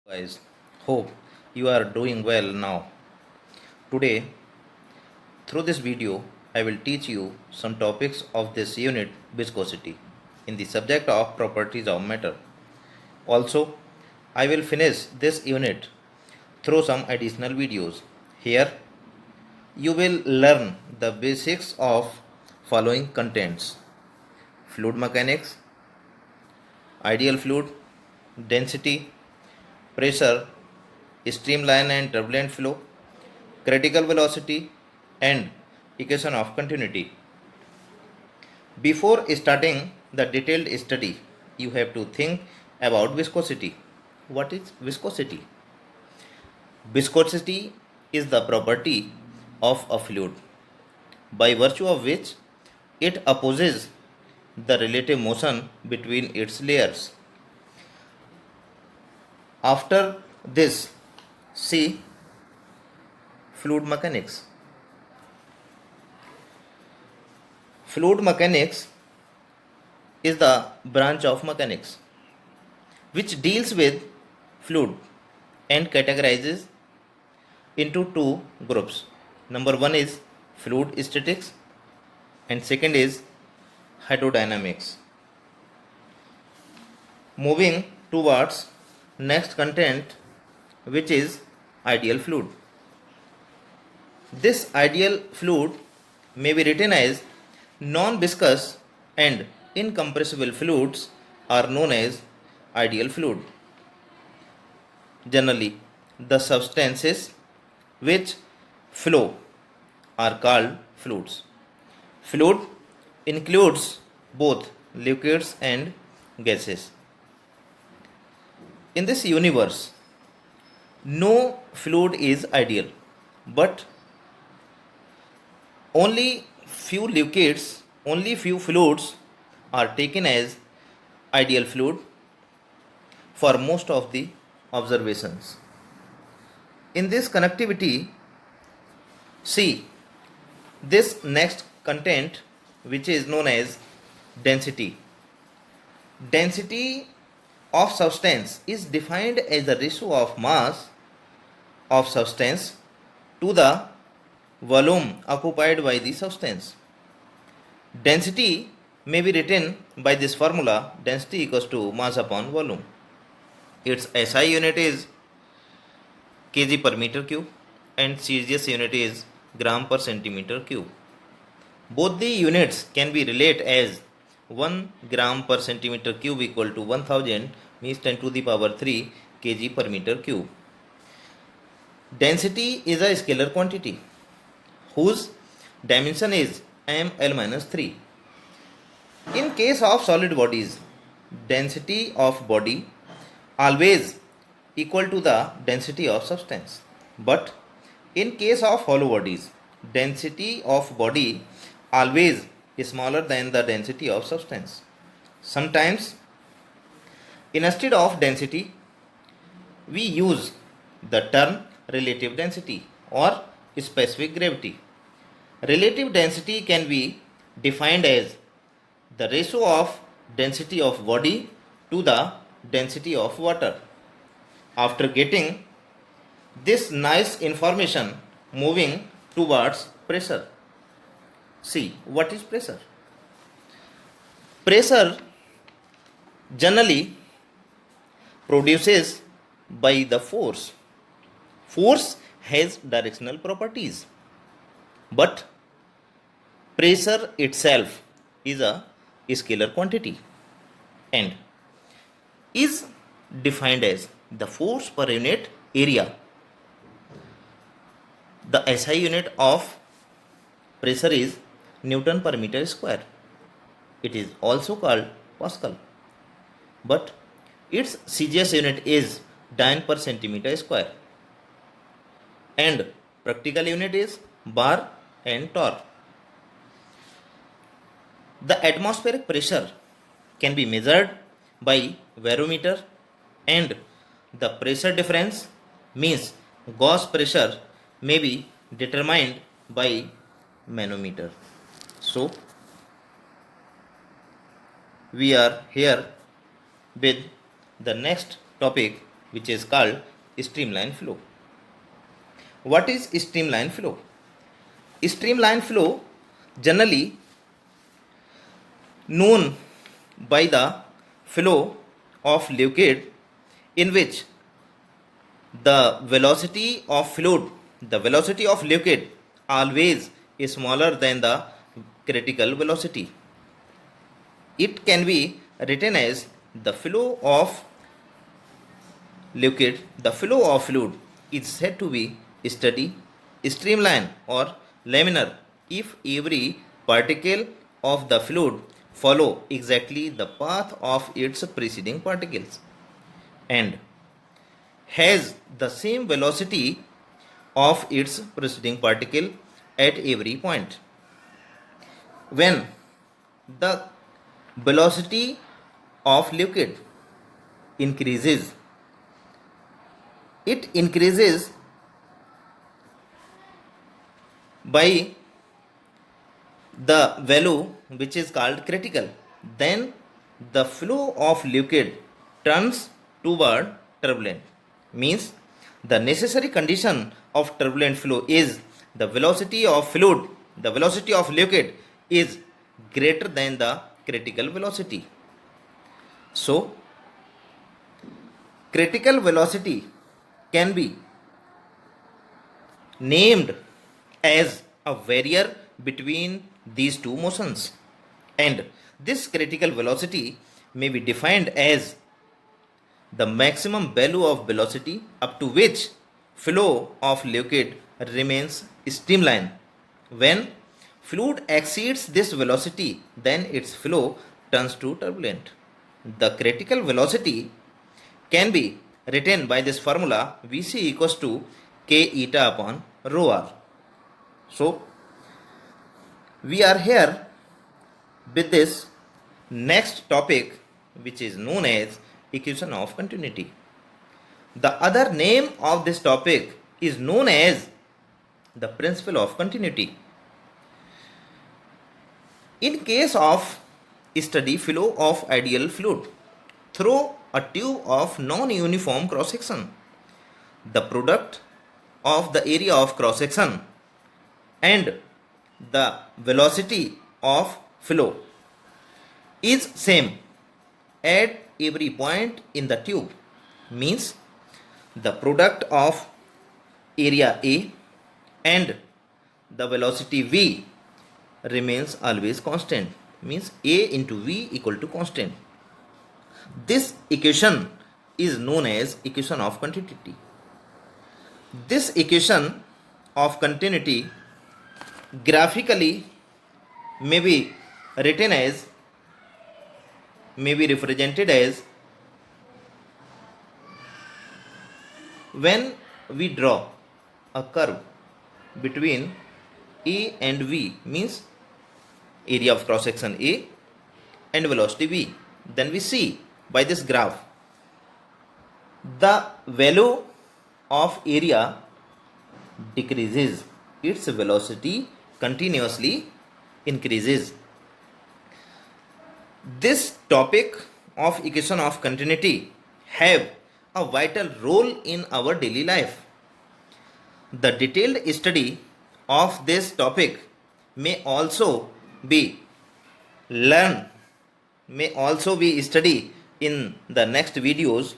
Guys, hope you are doing well now. Today, through this video, I will teach you some topics of this unit viscosity in the subject of properties of matter. Also, I will finish this unit through some additional videos. Here, you will learn the basics of following contents: fluid mechanics, ideal fluid, density, pressure, streamline and turbulent flow, critical velocity, and equation of continuity. Before starting the detailed study, you have to think about viscosity. What is viscosity? Viscosity is the property of a fluid by virtue of which it opposes the relative motion between its layers. After this, see fluid mechanics. Fluid mechanics is the branch of mechanics which deals with fluid and categorizes into two groups. Number one is fluid statics and second is hydrodynamics. Moving towards next content, which is ideal fluid. This ideal fluid may be written as non-viscous and incompressible fluids are known as ideal fluid. Generally, the substances which flow are called fluids. Fluid includes both liquids and gases. In this universe, no fluid is ideal, but only few fluids are taken as ideal fluid for most of the observations. In this connectivity, see this next content, which is known as density. Density of substance is defined as the ratio of mass of substance to the volume occupied by the substance. Density may be written by this formula: density equals to mass upon volume. Its SI unit is kg per meter cube and CGS unit is gram per centimeter cube. Both the units can be related as 1 gram per centimeter cube equal to 1000 means 10 to the power 3 kg per meter cube. Density is a scalar quantity whose dimension is ml-3. In case of solid bodies, density of body always equal to the density of substance. But in case of hollow bodies, density of body always is smaller than the density of substance. Sometimes, instead of density, we use the term relative density or specific gravity. Relative density can be defined as the ratio of density of body to the density of water. After getting this nice information, moving towards pressure. See, what is pressure? Pressure generally produces by the force. Force has directional properties, but pressure itself is a scalar quantity and is defined as the force per unit area. The SI unit of pressure is Newton per meter square. It is also called Pascal, but its CGS unit is Dyne per centimeter square and practical unit is bar and torr. The atmospheric pressure can be measured by barometer and the pressure difference means gauge pressure may be determined by manometer. So, we are here with the next topic, which is called streamline flow. What is streamline flow? Streamline flow generally known by the flow of liquid in which the velocity of liquid always is smaller than the critical velocity. It can be written as the flow of fluid is said to be steady, streamline or laminar if every particle of the fluid follow exactly the path of its preceding particles and has the same velocity of its preceding particle at every point. When the velocity of liquid increases, it increases by the value which is called critical, then the flow of liquid turns toward turbulent. Means the necessary condition of turbulent flow is the velocity of liquid is greater than the critical velocity. So critical velocity can be named as a barrier between these two motions, and this critical velocity may be defined as the maximum value of velocity up to which flow of liquid remains streamline. When fluid exceeds this velocity, then its flow turns to turbulent. The critical velocity can be written by this formula Vc equals to k eta upon rho r. So we are here with this next topic, which is known as equation of continuity. The other name of this topic is known as the principle of continuity. In case of steady flow of ideal fluid through a tube of non-uniform cross section, the product of the area of cross section and the velocity of flow is same at every point in the tube. Means the product of area A and the velocity V remains always constant. Means A into V equal to constant. This equation is known as equation of continuity. This equation of continuity graphically may be represented as, when we draw a curve between A and V, means area of cross section A and velocity V, then we see by this graph the value of area decreases, its velocity continuously increases. This topic of equation of continuity have a vital role in our daily life. The detailed study of this topic may also be studied in the next videos